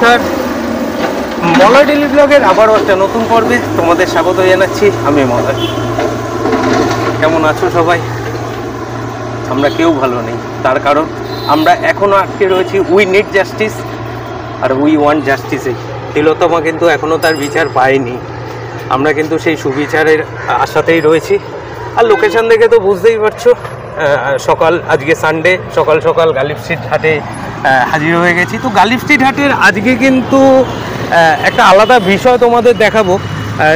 নমস্কার, মলয় ডেইলি ব্লগের আবারও একটা নতুন পর্বে তোমাদের স্বাগত জানাচ্ছি। আমি মলয়। কেমন আছো সবাই? আমরা কেউ ভালো নেই, তার কারণ আমরা এখনও আটকে রয়েছি উই নিড জাস্টিস আর উই ওয়ান্ট জাস্টিসে। তিলোত্তমা কিন্তু এখনও তার বিচার পায়নি। আমরা কিন্তু সেই সুবিচারের আশাতেই রয়েছি। আর লোকেশন দেখে তো বুঝতেই পারছো, সকাল আজকে সানডে, সকাল সকাল গালিব স্ট্রিট হাটে হাজির হয়ে গেছি। তো গালিব স্ট্রিট হাটের আজকে কিন্তু একটা আলাদা বিষয় তোমাদের দেখাবো।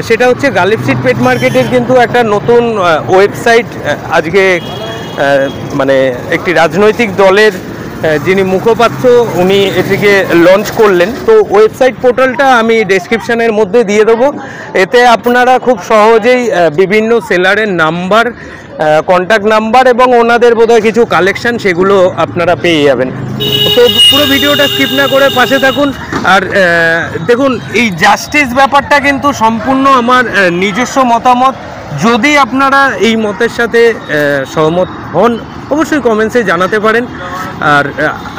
সেটা হচ্ছে গালিব স্ট্রিট পেট মার্কেটের কিন্তু একটা নতুন ওয়েবসাইট আজকে মানে একটি রাজনৈতিক দলের যিনি মুখপাত্র উনি এটিকে লঞ্চ করলেন। তো ওয়েবসাইট পোর্টালটা আমি ডেসক্রিপশানের মধ্যে দিয়ে দেবো। এতে আপনারা খুব সহজেই বিভিন্ন সেলারের নাম্বার, কন্ট্যাক্ট নাম্বার এবং ওনাদের বোধহয় কিছু কালেকশান সেগুলো আপনারা পেয়ে যাবেন। তো পুরো ভিডিওটা স্কিপ না করে পাশে থাকুন। আর দেখুন, এই জাস্টিস ব্যাপারটা কিন্তু সম্পূর্ণ আমার নিজস্ব মতামত। যদি আপনারা এই মতের সাথে সহমত হন অবশ্যই কমেন্টসে জানাতে পারেন। আর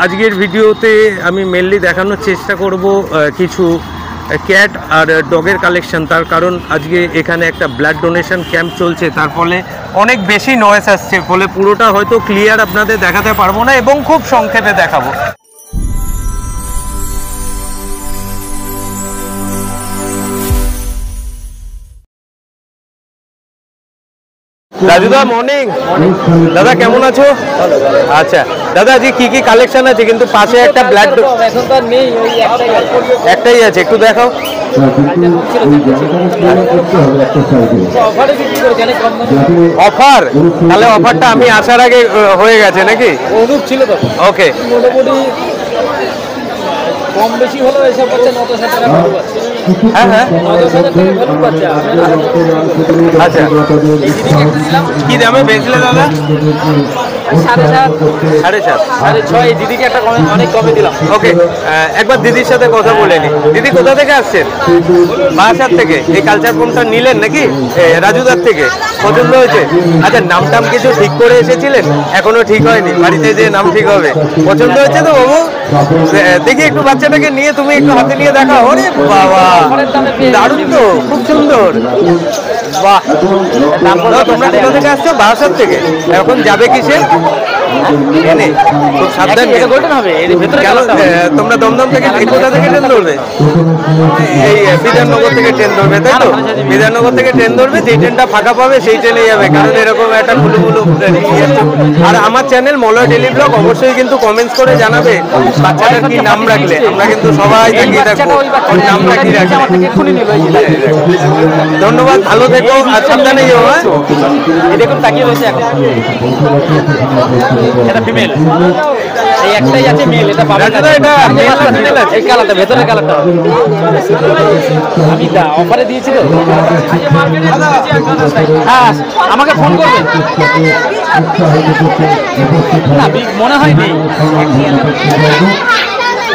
আজকের ভিডিওতে আমি মেনলি দেখানোর চেষ্টা করব কিছু ক্যাট আর ডগের কালেকশন। তার কারণ আজকে এখানে একটা ব্লাড ডোনেশন ক্যাম্প চলছে, তার ফলে অনেক বেশি নয়েজ আসছে, ফলে পুরোটা হয়তো ক্লিয়ার আপনাদের দেখাতে পারবো না এবং খুব সংক্ষেপে দেখাবো। রাজুদা মর্নিং। দাদা কেমন আছো? আচ্ছা দাদা, আজকে কি কি কালেকশন আছে? কিন্তু পাশে একটা ব্লাড একটাই আছে, একটু দেখাও। অফার? তাহলে অফারটা আমি আসার আগে হয়ে গেছে নাকি? ছিল তো। ওকে, কম বেশি হলো এসব হচ্ছে 9,000 টাকা ভ্যালু পাচ্ছে। হ্যাঁ হ্যাঁ, 9,000 টাকা ভ্যালু পাচ্ছে। আচ্ছা কি দামে বেচলে দাদা? 7.5 7.5 এই দিদিকে একটা অনেক কমে দিলাম। ওকে, একবার দিদির সাথে কথা বলে নি। দিদি কোথা থেকে আসছেন? বাসার থেকে। এই কালচার ফোনটা নিলেন নাকি রাজুদার থেকে? পছন্দ হয়েছে? আচ্ছা, নাম টাম কিছু ঠিক করে এসেছিলেন? এখনো ঠিক হয়নি, বাড়িতে যে নাম ঠিক হবে। পছন্দ হয়েছে তো বাবু? দেখি একটু বাচ্চাটাকে নিয়ে তুমি একটু হাতে নিয়ে দেখাও। ওরে বাবা, দারুণ তো, খুব সুন্দর। বাহ, তোমরা কোথা থেকে আসছো? বাসার থেকে। এখন যাবে কিসে? ট্রেনে? খুব সাবধান হবে। তোমরা দমদম থেকে কোথা থেকে ট্রেন ধরবে? এই বিধাননগর থেকে ট্রেন ধরবে, তাই তো? বিধাননগর থেকে ট্রেন ধরবে, যেই ট্রেনটা ফাঁকা পাবে সেই ট্রেনে যাবে, কারণ এরকম একটা ফুলুফুলু। আর আমার চ্যানেল মলয় ডেইলি ব্লগ অবশ্যই কিন্তু কমেন্টস করে জানাবে বাচ্চাটার কি নাম রাখলে। আমরা কিন্তু সবাই তাকিয়ে থাকবো নাম রাখি রাখি। ধন্যবাদ, ভালো থেকো আর সাবধানে যেও। হ্যাঁ, দেখুন তাকিয়ে রয়েছে এখন। এটা ফিমেল, এই একটাই আছে মেল। এটা পাবেন না। এটা মেল না ফিমেল আছে? এই কালারটা, ভেতরের কালারটা আমি অফারে দিয়েছি তো। হ্যাঁ, আমাকে ফোন করবেন। না মনে হয় নেই।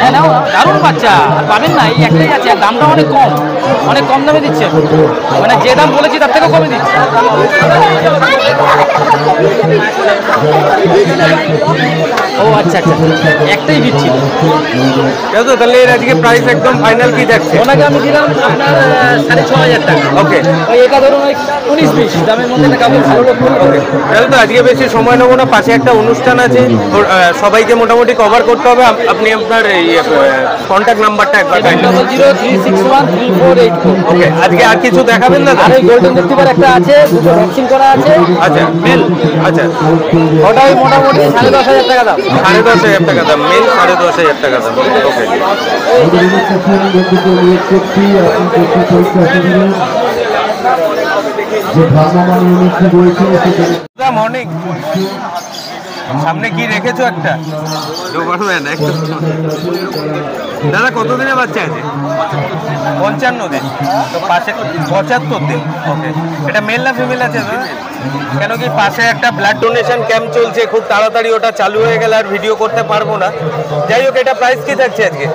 হ্যাঁ, নাও, দারুণ বাচ্চা, পাবেন না। এই একটাই আছে, আর দামটা অনেক কম দামে দিচ্ছে। মানে যে দাম বলেছি তার থেকেও কমে দিচ্ছে। ও আচ্ছা আচ্ছা, একটাই দিচ্ছি তো। তাহলে এর আজকে প্রাইস একদম ফাইনাল কি থাকছে? ওনাকে আমি দিলাম আপনার 6,500 টাকা। ওকে, ওই এটা ধরুন ওই 19-20 দামের মধ্যে একটা কাপড় ভালো লোক। ওকে, তাহলে তো আজকে বেশি সময় নেবো না। পাশে একটা অনুষ্ঠান আছে, সবাইকে মোটামুটি কভার করতে হবে। আপনি আপনার এই কন্ট্যাক্ট নাম্বারটা একবার। 003613484। ওকে, আজকে আর কিছু দেখাবেন না? আর ওই গোল্ডেন রিট্রিভার একটা আছে, দুটো ভ্যাকসিন করা আছে। আচ্ছা, মেল। আচ্ছা, ওটা ওই মোটামুটি 10,500 টাকা দাম। 10,500 টাকা দাম মেল, 10,500 টাকা দাম। ওকে, মর্নিং। সামনে কি রেখেছো? একটা ডোবারম্যান। দাদা কতদিনের বাচ্চা আছে? 55 দিন। তো পাশে 75 দিন। ওকে, এটা মেল না ফিমেল আছে দাদা? কেন কি পাশে একটা ব্লাড ডোনেশন ক্যাম্প চলছে, খুব তাড়াতাড়ি ওটা চালু হয়ে গেলে আর ভিডিও করতে পারবো না। যাই হোক, এটা প্রাইস কি থাকছে আজকে?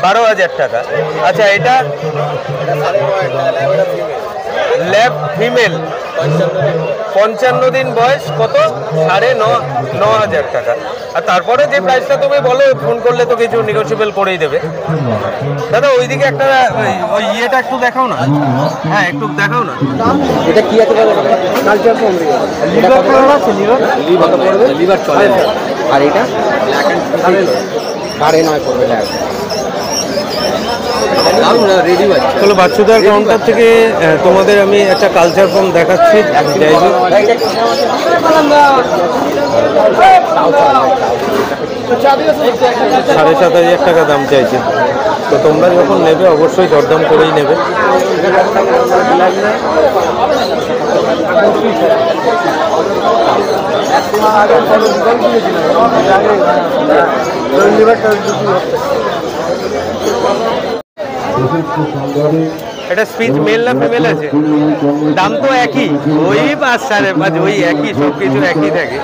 12,000 টাকা। আচ্ছা, এটা ল্যাব ফিমেল 55 দিন বয়স, কত 9,500 টাকা। আর তারপরে যে প্রাইসটা তুমি বলো, ফোন করলে তো কিছু নেগোসিয়েবল করেই দেবে। দাদা ওইদিকে একটা ওই ইয়েটা একটু দেখাও না। হ্যাঁ একটু দেখাও না। এটা কি আছে বলো? কালচার ফোন লিভার আছে, লিভার পড়বে, লিভার চলে। আর এটা সাড়ে 9 পড়বে টাকা। রেডি বাচ্চা। চলো বাচ্চুদার কাউন্টার থেকে তোমাদের আমি একটা কালচার ফর্ম দেখাচ্ছি। 7,500 টাকা দাম চাইছে। তো তোমরা যখন নেবে অবশ্যই দরদাম করেই নেবে। এটা স্পিচ মেল না ফিমেল আছে? দাম তো একই, ওই 5.5 ওই একই, সব কিছু একই থাকে।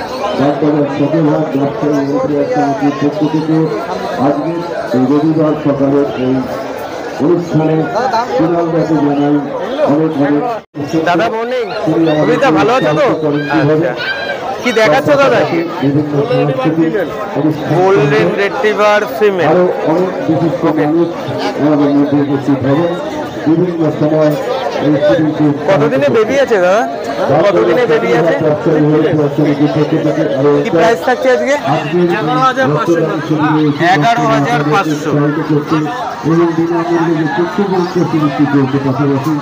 রবিবার সকালের এই অনুষ্ঠানে দাদা মর্নিং, কবিতা ভালো আছো তো? আচ্ছা, কি দেখাচ্ছ দাদা? Golden retriever female. আরো অনেক বিশিষ্ট মানুষ আমাদের মধ্যে উপস্থিত হবেন বিভিন্ন সময়। কতদিনে বেবি আছে দাদা? কতদিনে বেবি আছে? কি প্রাইস থাকছে আজকে? 11,500। এবং বিনামূল্যে যে তথ্যপরীক্ষা শিবিরটি চলছে, পাশাপাশি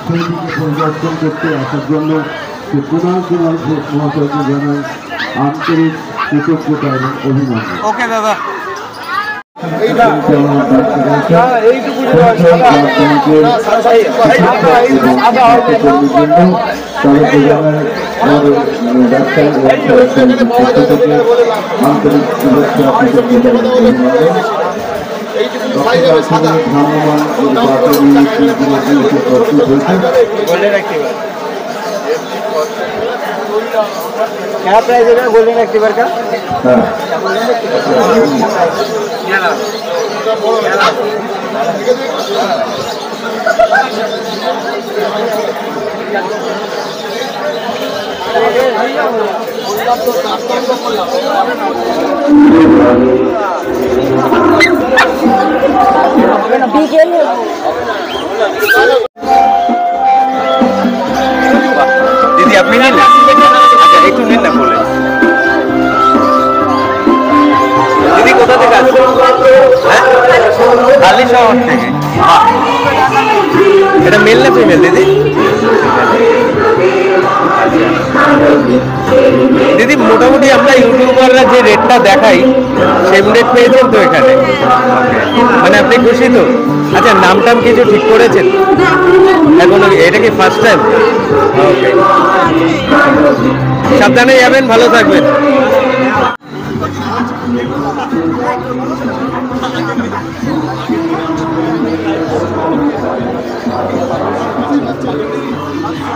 সেইটিকে পরিদর্শন করতে আসার জন্য কুণাল কুমার ঘোষ মহাশয়কে জানাই আন্তরিক কৃতজ্ঞতা এবং অভিনন্দন। ওকে দাদা। क्या प्राइस है गोल्डन एक्टिवर का? दीदी আপনি নিন না? আচ্ছা একটু নিন না বলে। দিদি কোথা থেকে আসছো? হ্যাঁ হালি শহর থেকে। এটা মেল না ফিমেল দিদি? দিদি মোটামুটি আমরা ইউটিউবাররা যে রেটটা দেখাই সেম রেট পেয়েছেন তো এখানে? মানে আপনি খুশি তো? আচ্ছা নাম টাম কিছু ঠিক করেছেন এখন? এটা কি ফার্স্ট টাইম? ওকে, সাবধানে যাবেন, ভালো থাকবেন।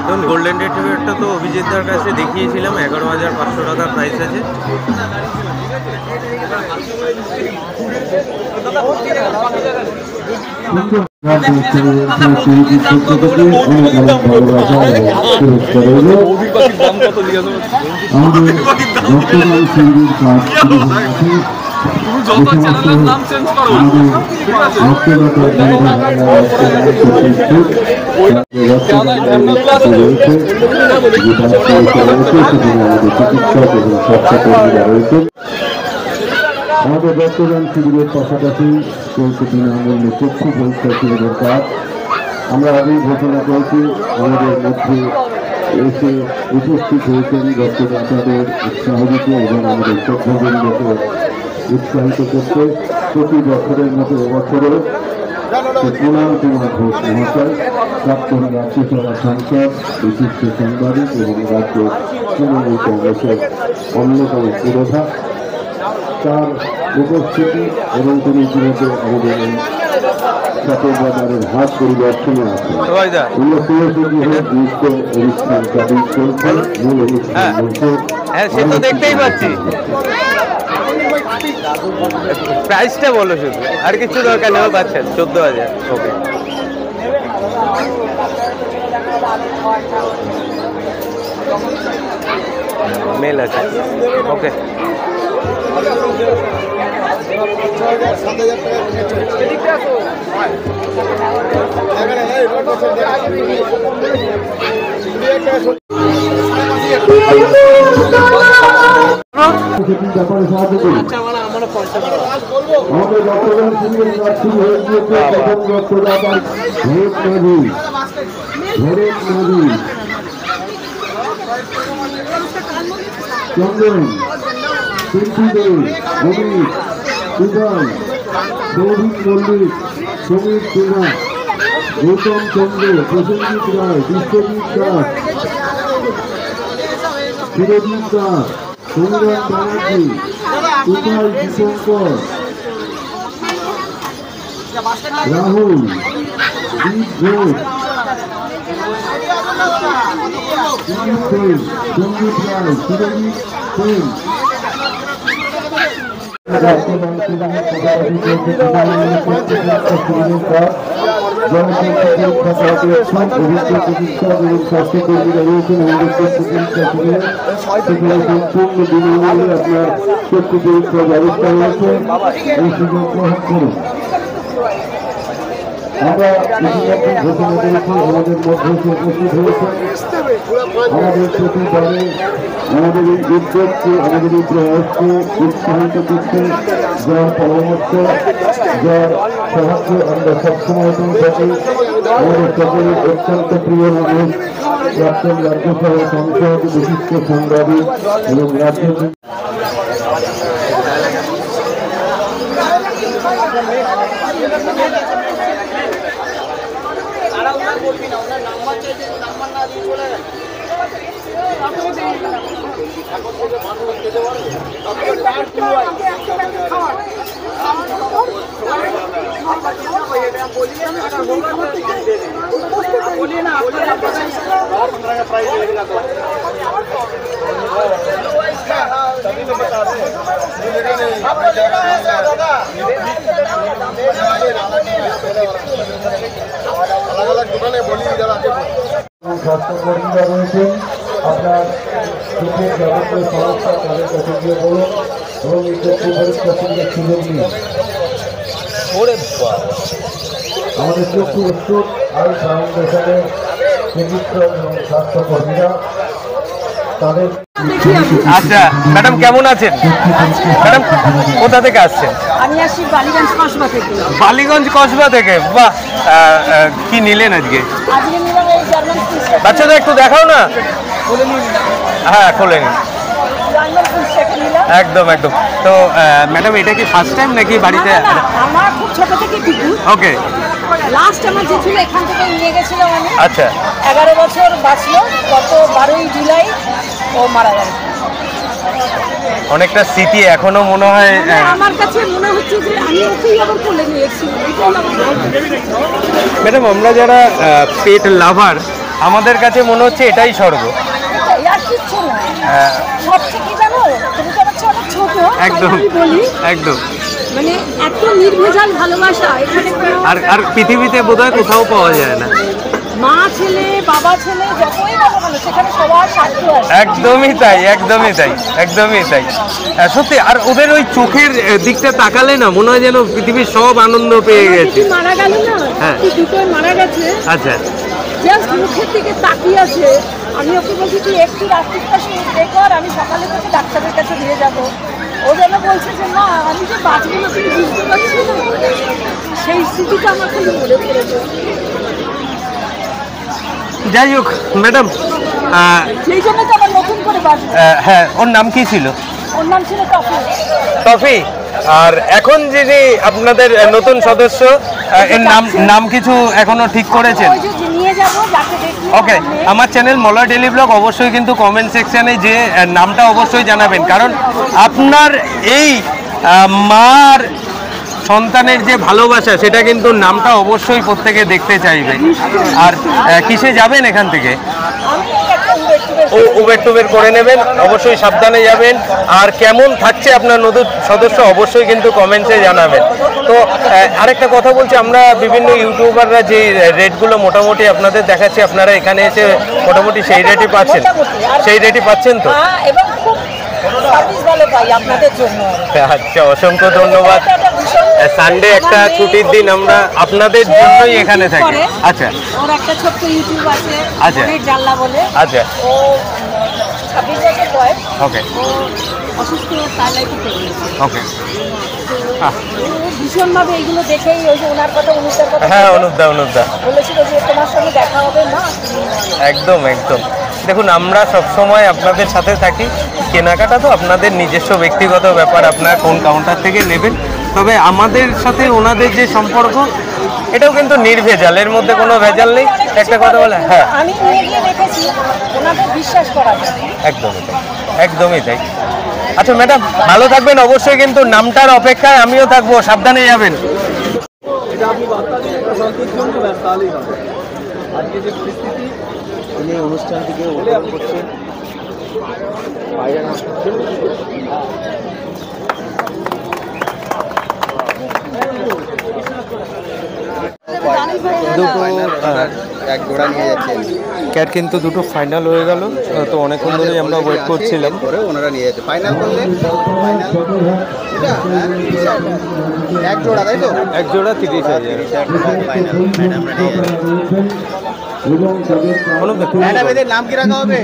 এখন গোল্ডেন রিট্রিভারটা তো অভিজিৎদার কাছে দেখিয়েছিলাম, 11,500 টাকা প্রাইস আছে। আমাদের রক্তদান শিবিরের পাশাপাশি চলছে বিনামূল্যে চক্ষু পরীক্ষা শিবিরের কাজ। আমরা আগেই ঘোষণা করেছি, আমাদের মধ্যে এসে উপস্থিত হয়েছেন রক্তদাতাদের উৎসাহ দিতে এবং আমাদের চক্ষুবৃন্দকে উৎসাহিত করতে প্রতি বছরের মতো এবছরও কুণাল কুমার ঘোষ মহাশয়, প্রাক্তন রাজ্যসভা সাংসদ, বিশিষ্ট সাংবাদিক এবং রাজ্য তৃণমূল কংগ্রেসের অন্যতম পুরোধা, তার উপস্থিতি এবং তিনি ইতিমধ্যে আমাদের এই ছাপের বাজারের হাট পরিদর্শনে আছেন। হ্যাঁ সে তো দেখতেই পাচ্ছি। প্রাইসটা বলো শুধু, আর কিছু দরকার নেই। পাচ্ছেন 14,000। ওকে, মেল আছে, ওকে। ব্যাপারে সাহায্য করি। আমাদের রক্তদান শিবিরের প্রার্থী হয়ে গিয়েছে প্রথম রক্তদাতা ভরত নদী, চন্দন, পিন্টু দে, অমিত, সুজন, সৌভিক মল্লিক, সমীর সেনা, গৌতম চন্দ্র, প্রসেনজিৎ রায়, বিশ্বজিৎ দাস, চিরজিৎ দাস, সমীরণ ব্যানার্জি, তুষার দীপঙ্কর, রাহুল, দীপ ঘোষ, সঞ্জিত রায়, চিরজিৎ সেন, রক্তদান শিবিরের পদাধিকারী জনসংখ্যা পরীক্ষা করাতে অভিজ্ঞ চিকিৎসক এবং স্বাস্থ্যকর্মীরা রয়েছেন আমাদের চক্ষু পরীক্ষা শিবিরে। সেখানে সম্পূর্ণ বিনামূল্যে আপনার চক্ষু পরীক্ষার ব্যবস্থা রয়েছে, এই সুযোগ গ্রহণ করুন। আমরা ইতিমধ্যে ঘোষণা করেছি আমাদের মধ্যে উপস্থিত হয়েছে আমাদের প্রতিবারে আমাদের এই উদ্যোগকে, আমাদের এই প্রয়াসকে উৎসাহিত করতে, যার পরামর্শ, যার সাহায্য আমরা সবসময় পেয়ে থাকি। আমাদের সকলের অত্যন্ত প্রিয় মানুষ, প্রাক্তন রাজ্যসভা সংসদ বিশিষ্ট সাংবাদিক এবং রাজ্য স্বাস্থ্যকর্মীরা রয়েছেন, আপনার চোখের যাবতীয় সমস্যা তাদের কাছে গিয়ে বলুন এবং এই চক্ষু পরীক্ষা শিবিরের সুযোগ নিন। আমাদের চক্ষু ওষুধ আই ফাউন্ডেশনের চিকিৎসক এবং স্বাস্থ্যকর্মীরা তাদের। আচ্ছা ম্যাডাম, কেমন আছেন ম্যাডাম? কোথা থেকে আসছেন? আমি আসছি বালিগঞ্জ কসবা থেকে। বালিগঞ্জ কসবা থেকে, বাহ। কি নিলেন আজকে? আজকে নিলাম এই জার্মান ফিশ। বাচ্চাদের একটু দেখাও না। হ্যাঁ, খোলে নিন। জার্মান ফিশ নিলাম। একদম একদম। তো ম্যাডাম, এটা কি ফার্স্ট টাইম নাকি বাড়িতে? আমার খুব ছোট থেকে কুকুর। ওকে। লাস্ট আমার যে ছিল এখান থেকে নিয়ে গেছিলাম আমি। আচ্ছা। 11 বছর বাঁচলো, গত 12ই জুলাই ও মারা গেল। অনেকটা স্মৃতি এখনো মনে হয়। আমার কাছে মনে হচ্ছে যে আমি ওকেই আবার কোলে নিয়ে এসেছি। ম্যাডাম, আমরা যারা পেট লাভার, আমাদের কাছে মনে হচ্ছে এটাই স্বর্গ। আর কিচ্ছু না, সবচেয়ে কি জানো, তুমি তো আমার ছোট ছোট, একদম বলি একদম, মানে এত নির্ভেজাল ভালোবাসা এখানে আর পৃথিবীতে বোধহয় কোথাও পাওয়া যায় না। মা ছেলে বাবা ছেলে যতই ভালো ভালো, সেখানে সবার স্বার্থ আছে। একদমই তাই, একদমই তাই, একদমই তাই, সত্যি। আর ওদের ওই চোখের দিকটা তাকালে না মনে হয় যেন পৃথিবীর সব আনন্দ পেয়ে গেছে। মারা গেল না, হ্যাঁ, দুটোই মারা গেছে। আচ্ছা, জাস্ট মুখের দিকে তাকিয়ে আছে। আমি ওকে বলছি তুই একটু রাত্রিটা দেখো, আর আমি সকালে তোকে ডাক্তারের কাছে দিয়ে যাবো। ও যেন বলছে যে না, আমি যে বাঁচবো না তুমি বুঝতে পারছি না। সেই স্মৃতিটা আমার খালি মনে পড়েছে। যাই হোক ম্যাডাম, সেই জন্য তো আমার নতুন করে বাঁচবো। হ্যাঁ, ওর নাম কি ছিল? ওর নাম ছিল টফি। টফি। আর এখন যিনি আপনাদের নতুন সদস্য, এর নাম কিছু এখনো ঠিক করেছেন? ওকে, আমার চ্যানেল মলয় ডেইলি ব্লগ অবশ্যই কিন্তু কমেন্ট সেকশনে যে নামটা অবশ্যই জানাবেন, কারণ আপনার এই মার সন্তানের যে ভালোবাসা, সেটা কিন্তু নামটা অবশ্যই প্রত্যেকে দেখতে চাইবে। আর কিসে যাবেন এখান থেকে? উবের টুবের করে নেবেন, অবশ্যই সাবধানে যাবেন। আর কেমন থাকছে আপনার নতুন সদস্য অবশ্যই কিন্তু কমেন্টসে জানাবেন। তো আরেকটা কথা বলছি, আমরা বিভিন্ন ইউটিউবাররা যে রেটগুলো মোটামুটি আপনাদের দেখাচ্ছি, আপনারা এখানে এসে মোটামুটি সেই রেটই পাচ্ছেন, সেই রেটই পাচ্ছেন তো? এবং খুব সার্ভিস ভালো পাই আপনাদের জন্য। আচ্ছা, অসংখ্য ধন্যবাদ। সানডে একটা ছুটির দিন, আমরা আপনাদের জন্যই এখানে থাকি। আচ্ছা, ওর একটা ছোট্ট ইউটিউব আছে, আচ্ছা, জানলা বলে। আচ্ছা, ও 26 বছর বয়স। ওকে, ও অসুস্থ, তার লাইফে চলে গেছে। ওকে, ভীষণভাবে এইগুলো দেখেই ওই যে ওনার কথা, অনুদার কথা, হ্যাঁ অনুদা বলেছিল যে তোমার সঙ্গে দেখা হবে না। একদম একদম। দেখুন, আমরা সবসময় আপনাদের সাথে থাকি। কেনাকাটা তো আপনাদের নিজস্ব ব্যক্তিগত ব্যাপার, আপনারা কোন কাউন্টার থেকে নেবেন, তবে আমাদের সাথে ওনাদের যে সম্পর্ক এটাও কিন্তু নির্ভেজাল, এর মধ্যে কোনো ভেজাল নেই। একটা কথা বলে, হ্যাঁ আমি নিয়ে গিয়ে দেখেছি, ওনাদের বিশ্বাস করা যায়। একদমই তাই, একদমই তাই। আচ্ছা ম্যাডাম, ভালো থাকবেন অবশ্যই, কিন্তু নামটার অপেক্ষায় আমিও থাকবো, সাবধানে যাবেন। এটা আপনি বার্তা দিন, এটা শান্তির জন্য ব্যাস, তাহলেই হবে। আজকে যে পরিস্থিতি, তিনি এই অনুষ্ঠানটিকে উদ্বোধন করছেন বাইরে না এক জোড়া নিয়ে যাচ্ছেন ক্যাট, কিন্তু দুটো ফাইনাল হয়ে গেল, তো অনেকক্ষণ ধরেই আমরা ওয়েট করছিলাম। করে ওনারা নিয়ে যাচ্ছে ফাইনাল করলে এক জোড়া, তাই তো? এক জোড়া 30,000। ফাইনাল আমরা নিয়ে যাচ্ছি। কোনো ব্যাপার না। ম্যাডাম, এদের নাম কি রাখা হবে?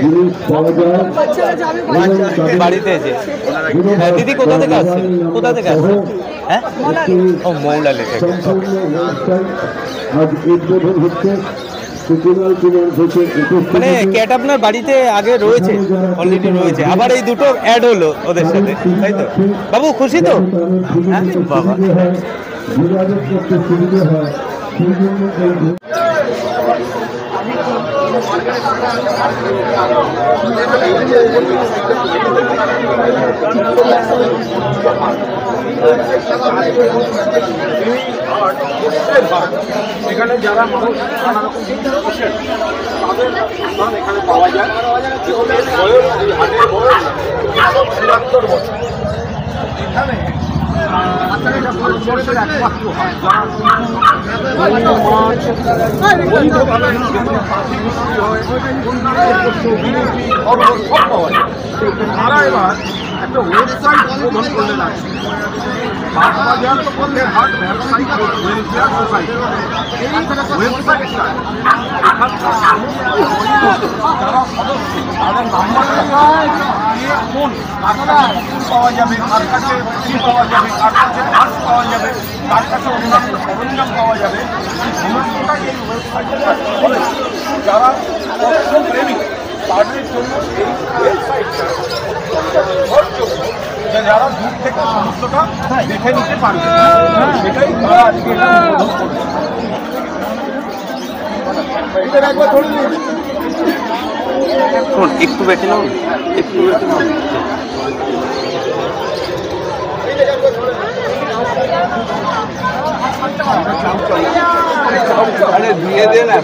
বাড়িতে এসে দিদি কোথা থেকে আসছে, কোথা থেকে আসছে? হ্যাঁ, ও মৌলালি থেকে। মানে ক্যাট আপনার বাড়িতে আগে রয়েছে, অলরেডি রয়েছে, আবার এই দুটো অ্যাড হলো ওদের সাথে, তাই তো? বাবু খুশি তো? হ্যাঁ বাবা। এখানে যারা মানুষ নানা রকম জিনিস করছেন তাদের সন্ধান এখানে পাওয়া যায়। বয়স, এই হাটের বয়স 174 বছর। এখানে ভারতবর্ষের একমাত্র হাট যারা বৈধভাবে পাখি বিক্রি হয়, অন্যান্য বিদেশি খবর সব পাওয়া যায়। তারা এবার একটা ওয়েবসাইট উদ্বোধন করলেন আছে, বাগবাজার পণ্যের হাট ব্যবসায়িক ওয়েলফেয়ার সোসাইটি। এই ওয়েবসাইটটা এখানকার যারা সদস্য তাদের নাম্বারটা কোন পাওয়া যাবে, কার কাছে কি পাওয়া যাবে, কার কাছে আর্টস পাওয়া যাবে, কার কাছে অন্যান্য সরঞ্জাম পাওয়া যাবে, এই সমস্তটাই এই ওয়েবসাইটের কাছে বলে। যারা প্রেমী তাদের জন্য এই ওয়েবসাইটটা নির্ভরযোগ্য, যারা দূর থেকে সমস্তটা দেখে নিতে পারবে, সেটাই তারা আজকে উদ্বোধন করবে। একবার ধরে নিন, একটু বেটে নাও, একটু বেটে নাও। আরে দিয়ে দে না,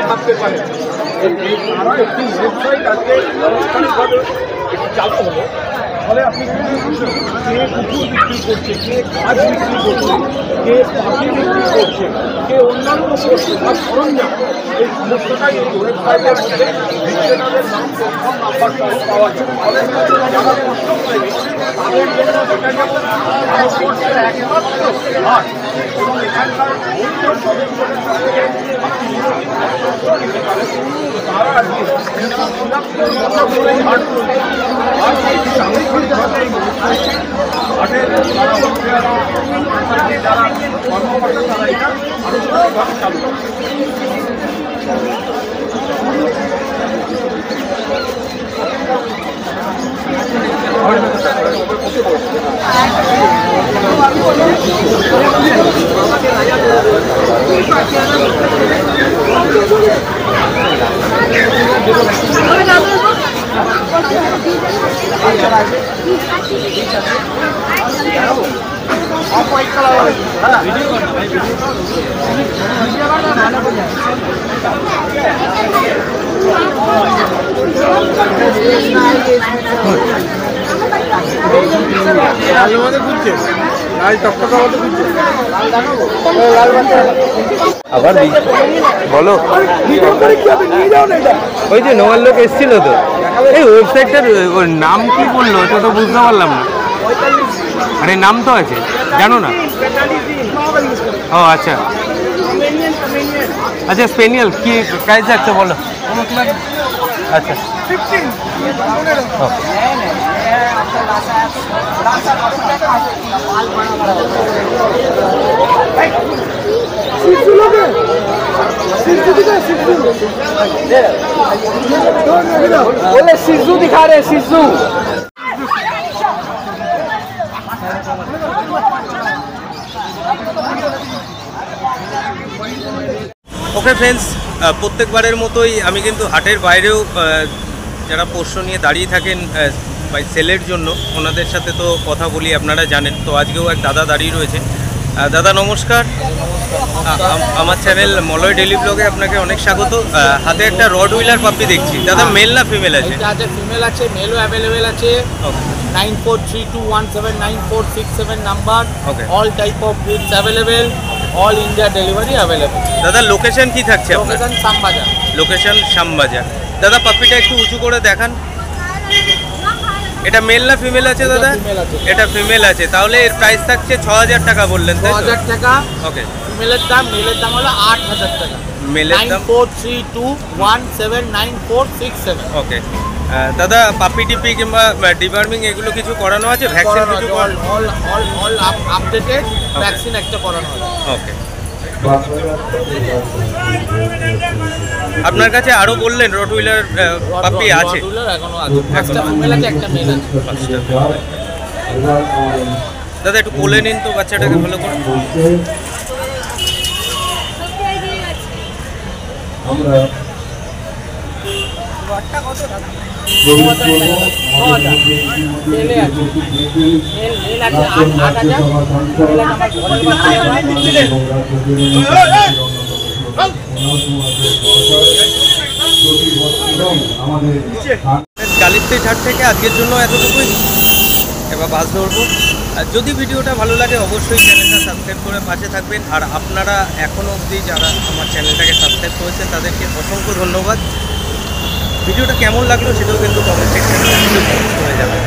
ভাবতে পারেন তারা একটি ওয়েবসাইট আজকে আনুষ্ঠানিকভাবে চালু হলো। ফলে আপনি কে কুকুর বিক্রি করছে, কে গাছ বিক্রি করছে, কে পাখি বিক্রি করছে, কে অন্যান্য পশুপাত সরঞ্জাম, এই সমস্তটাই এই ওয়েবসাইটের মধ্যে বিক্রেতাদের নাম, ফোন নাম্বার সহ পাওয়া যায়। ফলে যারা পশু প্রেমী তাদের জন্য এটা যেমন ভারতবর্ষের একমাত্র হাট এবং এখানকার বৈধ সদস্যদের কাছ থেকে আপনি নিতে পারেন। তারা আজকে ৭৪ বছর ধরে এই হাট করছে। আর এই সামগ্রিকভাবে এই হাটের যারা যারা কর্মকর্তা তারা এটা আনুষ্ঠানিকভাবে চালু করছে। আবার বলো, ওই যে নোয়ার লোক এসেছিল তো, এই ওয়েবসাইটটার নাম কি বললো এটা তো বুঝতে পারলাম না। আরে নাম তো আছে, জানো না? ও আচ্ছা আচ্ছা, স্পেনিয়াল কি প্রাইস যাচ্ছে বলো? আচ্ছা बोले सिजू दिखा रहे सिजू। ওকে ফ্রেন্ডস, প্রত্যেকবারের মতোই আমি কিন্তু হাটের বাইরেও যারা পোষ্য নিয়ে দাঁড়িয়ে থাকেন সেলের জন্য ওনাদের সাথে তো কথা বলি, আপনারা জানেন। তো আজকেও এক দাদা দাঁড়িয়ে রয়েছে। দাদা নমস্কার, আমার চ্যানেল মলয় ডেইলি ব্লগে আপনাকে অনেক স্বাগত। হাতে একটা রড হুইলার পাপ্পি দেখছি, দাদা মেল না ফিমেল আছে? আছে ফিমেল আছে, মেলও অ্যাভেলেবেল আছে। 9432179467 number. All type of breeds available, all India delivery available. দাদা লোকেশন কি থাকছে আপনার? লোকেশন শ্যামবাজার। লোকেশন শ্যামবাজার। দাদা পাপ্পিটা একটু উঁচু করে দেখান। এটা মেল না ফিমেল আছে দাদা? এটা ফিমেল আছে, তাহলে এর প্রাইস থাকছে 6000 টাকা বললেন, তাই তো? 6000 টাকা। ওকে। ফিমেলের দাম, মেলের দাম হলো 8000 টাকা। মেলের দাম 9432179467। ওকে। দাদা পাপি টিপি কিংবা ডিবার্মিং এগুলো কিছু করানো আছে? ভ্যাকসিন কিছু অল আপডেটেড ভ্যাকসিন একটা করানো আছে। ওকে। আপনার কাছে আরো বললেন রটহুইলার পাপি আছে? এখনো আছে, একটা ফিমেল আছে, একটা মেল আছে। দাদা একটু কোলে নিন তো বাচ্চাটাকে ভালো করে। আমরা মেলে আছে, মেল আছে 8000। কালিপ্তে ঝাড় থেকে আজকের জন্য এতটুকুই, এবার বাস ধরবো। যদি ভিডিওটা ভালো লাগে অবশ্যই চ্যানেলটা সাবস্ক্রাইব করে পাশে থাকবেন। আর আপনারা এখনও অবধি যারা আমার চ্যানেলটাকে সাবস্ক্রাইব করেছেন তাদেরকে অসংখ্য ধন্যবাদ। ভিডিওটা কেমন লাগলো সেটাও কিন্তু কমেন্ট সেকশনে কমেন্ট করে যাবেন।